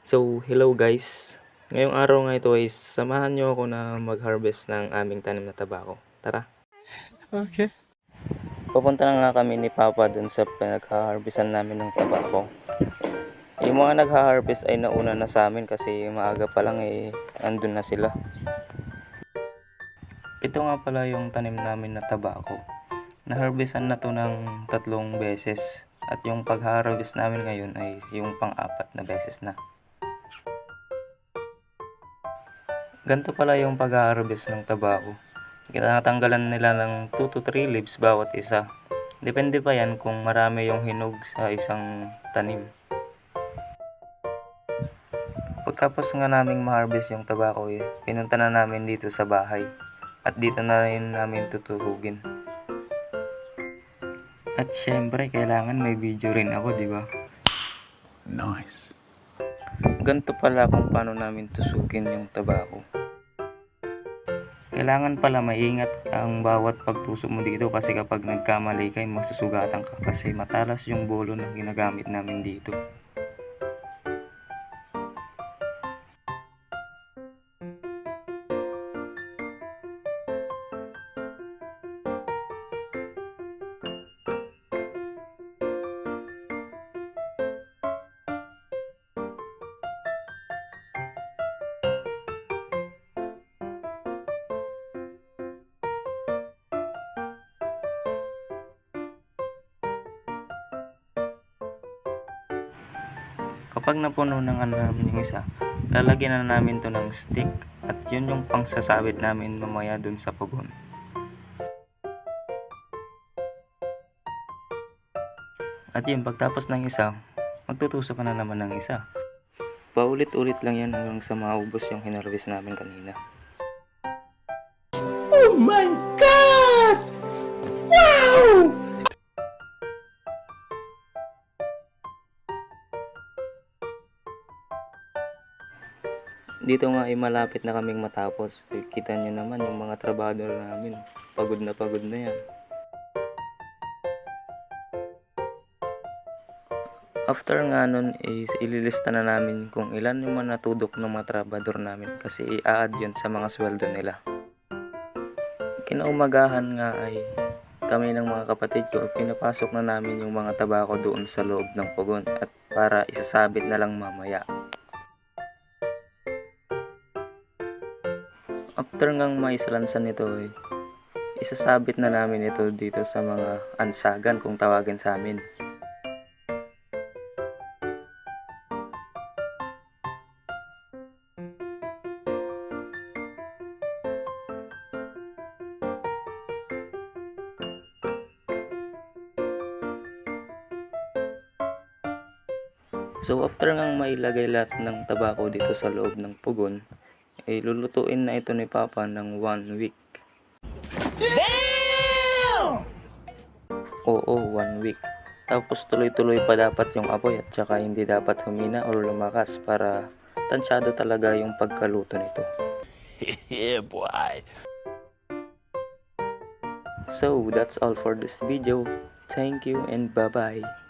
So, hello guys. Ngayong araw nga ito ay samahan nyo ako na mag-harvest ng aming tanim na tabako. Tara. Okay. Pupunta na nga kami ni Papa dun sa pinag-harvestan namin ng tabako. Yung mga nag-harvest ay nauna na sa amin kasi maaga pa lang andun na sila. Ito nga pala yung tanim namin na tabako. Na-harvestan na to ng 3 beses. At yung pag-harvest namin ngayon ay yung pang-4 na beses na. Ganito pala yung pag-harvest ng tabako. Tinatanggalan nila ng 2 to 3 leaves bawat isa. Depende pa yan kung marami yung hinog sa isang tanim. Pagkapos nga naming ma-harvest yung tabako pinunta na namin dito sa bahay. At dito na rin namin tutuhugin. At syempre kailangan may video rin ako, di ba? Nice. Ganito pala kung paano namin tusugin yung tabako. Kailangan pala maingat ang bawat pagtusok mo dito kasi kapag nagkamali ka masusugatan ka kasi matalas yung bolo na ginagamit namin dito. Kapag napuno ng namin yung isa, lalagyan na namin to ng stick at yun yung pangsasabit namin mamaya dun sa pugon. At yun, pagtapos ng isa, magtutusok ka na naman ng isa. Paulit-ulit lang yan hanggang sa maubos yung hinarvest namin kanina. Oh my God! Wow! Dito nga ay malapit na kaming matapos. Kita nyo naman yung mga trabador namin. Pagod na yan. After nga nun is ililista na namin kung ilan yung mga natudok ng mga trabador namin kasi i-add yun sa mga sweldo nila. Kinaumagahan nga ay kami ng mga kapatid ko pinapasok na namin yung mga tabako doon sa loob ng pugon at para isasabit na lang mamaya. After ngang maisalansan nito isasabit na namin ito dito sa mga ansagan kung tawagin sa amin. So after ngang mailagay lahat ng tabako dito sa loob ng pugon, lulutuin na ito ni Papa ng 1 week. Damn! Oo, 1 week. Tapos tuloy-tuloy pa dapat yung apoy at saka hindi dapat humina o lumakas para tansyado talaga yung pagkaluto nito. Yeah, boy. So that's all for this video. Thank you and bye-bye.